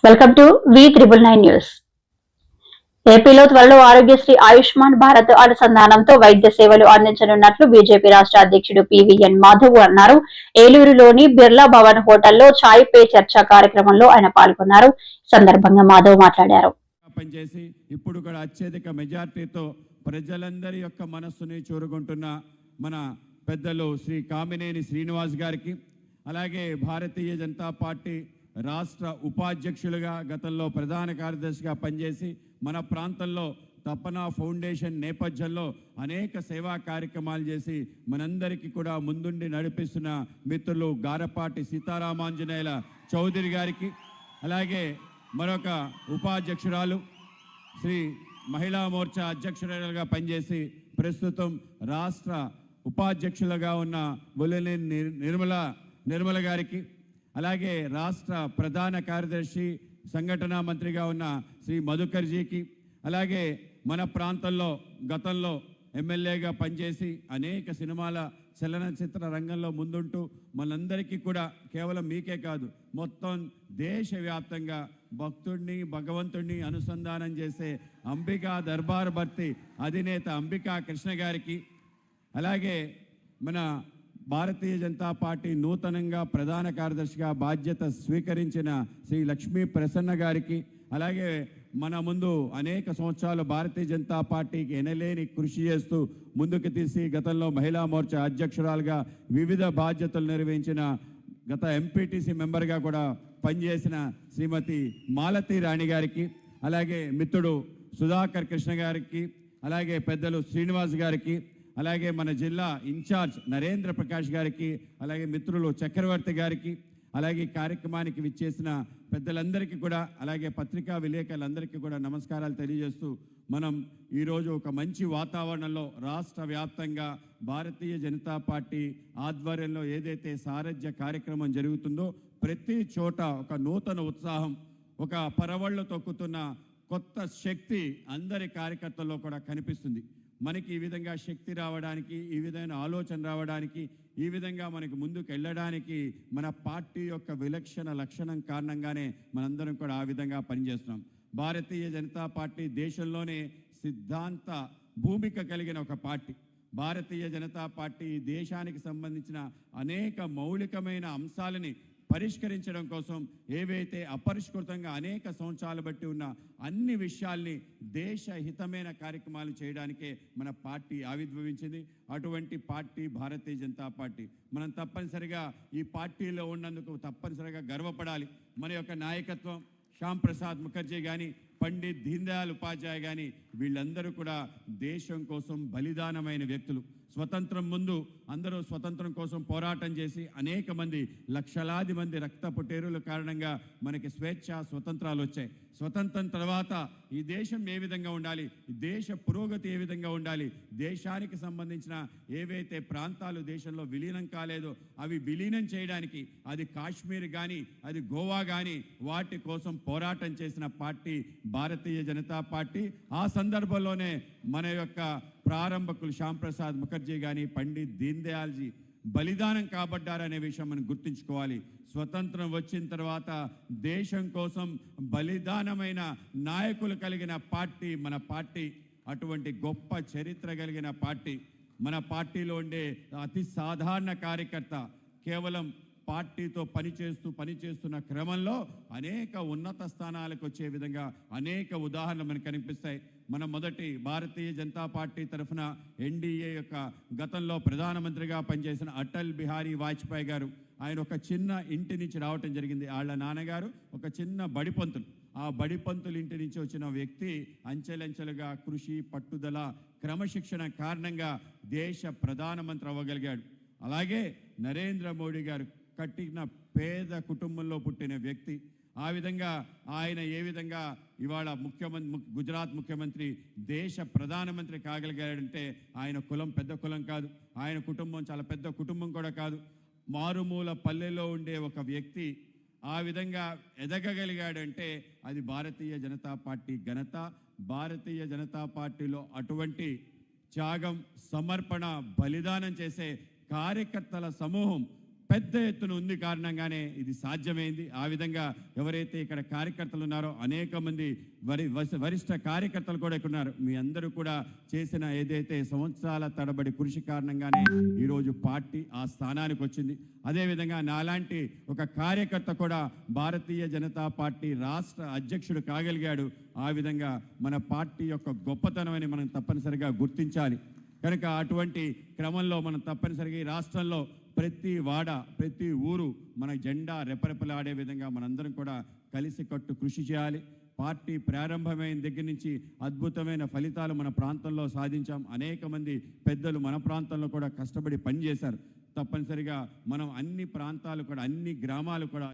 Welcome to V999 news. ఏపీలో త్వరలో ఆరోగ్యశ్రీ ఆయుష్మాన్ భారత్ అనుసంధానంతో వైద్య సేవలు అందించనున్నట్లు బీజేపీ రాష్ట్ర అధ్యక్షుడు పివిఎన్ మాధవ్ అన్నారు. ఏలూరులోని బిర్లా భవన్ హోటల్లో చాయ్ పే చర్చ కార్యక్రమంలో ఆయన పాల్గొన్నారు. సందర్భంగా మాధవ్ మాట్లాడారు. పనిచేసి ఇప్పుడు కూడా అత్యధిక మెజార్టీతో ప్రజలందరి యొక్క మనస్సుని చూరుకుంటున్న మన పెద్దలు శ్రీ కామినేని శ్రీనివాస్ గారికి, అలాగే భారతీయ జనతా పార్టీ రాష్ట్ర ఉపాధ్యక్షులుగా గతంలో ప్రధాన కార్యదర్శిగా పనిచేసి మన ప్రాంతంలో తపన ఫౌండేషన్ నేపథ్యంలో అనేక సేవా కార్యక్రమాలు చేసి మనందరికీ కూడా ముందుండి నడిపిస్తున్న మిత్రులు గారపాటి సీతారామాంజనేయుల చౌదరి గారికి, అలాగే మరొక ఉపాధ్యక్షురాలు శ్రీ మహిళా మోర్చా అధ్యక్షురాలుగా పనిచేసి ప్రస్తుతం రాష్ట్ర ఉపాధ్యక్షులుగా ఉన్న బొలినేని నిర్మల గారికి, అలాగే రాష్ట్ర ప్రధాన కార్యదర్శి సంఘటనా మంత్రిగా ఉన్న శ్రీ మధుకర్జీకి, అలాగే మన ప్రాంతంలో గతంలో ఎమ్మెల్యేగా పనిచేసి అనేక సినిమాల చలనచిత్ర రంగంలో ముందుంటూ మనందరికీ కూడా కేవలం మీకే కాదు మొత్తం దేశవ్యాప్తంగా భగవంతుడిని అనుసంధానం చేసే అంబికా దర్బార్ భర్తీ అధినేత అంబికా కృష్ణ గారికి, అలాగే మన భారతీయ జనతా పార్టీ నూతనంగా ప్రధాన కార్యదర్శిగా బాధ్యత స్వీకరించిన శ్రీ లక్ష్మీ ప్రసన్న గారికి, అలాగే మన ముందు అనేక సంవత్సరాలు భారతీయ జనతా పార్టీకి ఎనలేని కృషి చేస్తూ ముందుకు తీసి గతంలో మహిళా మోర్చా అధ్యక్షురాలుగా వివిధ బాధ్యతలు నిర్వహించిన గత ఎంపీటీసీ మెంబర్గా కూడా పనిచేసిన శ్రీమతి మాలతి రాణి గారికి, అలాగే మిత్రుడు సుధాకర్ కృష్ణ గారికి, అలాగే పెద్దలు శ్రీనివాస్ గారికి, అలాగే మన జిల్లా ఇన్ఛార్జ్ నరేంద్ర ప్రకాష్ గారికి, అలాగే మిత్రులు చక్రవర్తి గారికి, అలాగే కార్యక్రమానికి విచ్చేసిన పెద్దలందరికీ కూడా, అలాగే పత్రికా విలేకరులందరికీ కూడా నమస్కారాలు తెలియజేస్తూ మనం ఈరోజు ఒక మంచి వాతావరణంలో రాష్ట్ర వ్యాప్తంగా భారతీయ జనతా పార్టీ ఆధ్వర్యంలో ఏదైతే సారథ్య కార్యక్రమం జరుగుతుందో ప్రతి చోట ఒక నూతన ఉత్సాహం, ఒక పరవళ్ళు తొక్కుతున్న కొత్త శక్తి అందరి కార్యకర్తల్లో కూడా కనిపిస్తుంది. మనకి ఈ విధంగా శక్తి రావడానికి, ఈ విధమైన ఆలోచన రావడానికి, ఈ విధంగా మనకి ముందుకు వెళ్ళడానికి మన పార్టీ యొక్క విలక్షణ లక్షణం కారణంగానే మనందరం కూడా ఆ విధంగా పనిచేస్తున్నాం. భారతీయ జనతా పార్టీ దేశంలోనే సిద్ధాంత భూమిక కలిగిన ఒక పార్టీ. భారతీయ జనతా పార్టీ దేశానికి సంబంధించిన అనేక మౌలికమైన అంశాలని పరిష్కరించడం కోసం ఏవైతే అపరిష్కృతంగా అనేక సంవత్సరాలు బట్టి ఉన్న అన్ని విషయాల్ని దేశ హితమైన కార్యక్రమాలు చేయడానికే మన పార్టీ ఆవిర్భవించింది. అటువంటి పార్టీ భారతీయ జనతా పార్టీ. మనం తప్పనిసరిగా ఈ పార్టీలో ఉన్నందుకు తప్పనిసరిగా గర్వపడాలి. మన యొక్క నాయకత్వం శ్యామ్ ప్రసాద్ ముఖర్జీ కానీ, పండిత్ దీన్ దయాళ్ ఉపాధ్యాయ కానీ వీళ్ళందరూ కూడా దేశం కోసం బలిదానమైన వ్యక్తులు. స్వతంత్రం ముందు అందరూ స్వతంత్రం కోసం పోరాటం చేసి అనేక మంది లక్షలాది మంది రక్తపు టేరుల కారణంగా మనకి స్వేచ్ఛ స్వతంత్రాలు వచ్చాయి. స్వతంత్రం తర్వాత ఈ దేశం ఏ విధంగా ఉండాలి, ఈ దేశ పురోగతి ఏ విధంగా ఉండాలి, దేశానికి సంబంధించిన ఏవైతే ప్రాంతాలు దేశంలో విలీనం కాలేదో అవి విలీనం చేయడానికి, అది కాశ్మీర్ కానీ అది గోవా కానీ వాటి కోసం పోరాటం చేసిన పార్టీ భారతీయ జనతా పార్టీ. ఆ సందర్భంలోనే మన యొక్క ప్రారంభకులు శ్యామ్ ప్రసాద్ ముఖర్జీ కానీ, పండిత్ దీన్ దయాల్జీ బలిదానం కాబడ్డారనే విషయం మనం గుర్తుంచుకోవాలి. స్వతంత్రం వచ్చిన తర్వాత దేశం కోసం బలిదానమైన నాయకులు కలిగిన పార్టీ మన పార్టీ. అటువంటి గొప్ప చరిత్ర కలిగిన పార్టీ. మన పార్టీలో ఉండే అతి సాధారణ కార్యకర్త కేవలం పార్టీతో పనిచేస్తున్న క్రమంలో అనేక ఉన్నత స్థానాలకు వచ్చే విధంగా అనేక ఉదాహరణలు మనకు కనిపిస్తాయి. మన మొదటి భారతీయ జనతా పార్టీ తరఫున ఎన్డీఏ యొక్క గతంలో ప్రధానమంత్రిగా పనిచేసిన అటల్ బిహారీ వాజ్పేయి గారు, ఆయన ఒక చిన్న ఇంటి నుంచి రావటం జరిగింది. వాళ్ళ నాన్నగారు ఒక చిన్న బడిపంతులు. ఆ బడిపంతుల ఇంటి నుంచి వచ్చిన వ్యక్తి అంచెలంచెలుగా కృషి, పట్టుదల, క్రమశిక్షణ కారణంగా దేశ ప్రధానమంత్రి అవ్వగలిగాడు. అలాగే నరేంద్ర మోడీ గారు కట్టిన పేద కుటుంబంలో పుట్టిన వ్యక్తి. ఆ విధంగా ఆయన ఏ విధంగా ఇవాళ గుజరాత్ ముఖ్యమంత్రి, దేశ ప్రధానమంత్రి కాగలిగాడంటే ఆయన కులం పెద్ద కులం కాదు, ఆయన కుటుంబం చాలా పెద్ద కుటుంబం కూడా కాదు. మారుమూల పల్లెలో ఉండే ఒక వ్యక్తి ఆ విధంగా ఎదగగలిగాడంటే అది భారతీయ జనతా పార్టీ ఘనత. భారతీయ జనతా పార్టీలో అటువంటి త్యాగం, సమర్పణ, బలిదానం చేసే కార్యకర్తల సమూహం పెద్ద ఎత్తున ఉంది కారణంగానే ఇది సాధ్యమైంది. ఆ విధంగా ఎవరైతే ఇక్కడ కార్యకర్తలు ఉన్నారో అనేక మంది వరిష్ఠ కార్యకర్తలు కూడా ఇక్కడ ఉన్నారు. మీ అందరూ కూడా చేసిన ఏదైతే సంవత్సరాల తడబడి కృషి కారణంగానే ఈరోజు పార్టీ ఆ స్థానానికి వచ్చింది. అదేవిధంగా నాలాంటి ఒక కార్యకర్త కూడా భారతీయ జనతా పార్టీ రాష్ట్ర అధ్యక్షుడు కాగలిగాడు. ఆ విధంగా మన పార్టీ యొక్క గొప్పతనమని మనం తప్పనిసరిగా గుర్తించాలి. కనుక అటువంటి క్రమంలో మనం తప్పనిసరిగా ఈ రాష్ట్రంలో ప్రతి వాడ ప్రతి ఊరు మన జెండా రెపరెపలాడే విధంగా మనందరం కూడా కలిసికట్టు కృషి చేయాలి. పార్టీ ప్రారంభమైన దగ్గర నుంచి అద్భుతమైన ఫలితాలు మన ప్రాంతంలో సాధించాం. అనేక మంది పెద్దలు మన ప్రాంతంలో కూడా కష్టపడి పనిచేశారు. తప్పనిసరిగా మనం అన్ని ప్రాంతాలు కూడా అన్ని గ్రామాలు కూడా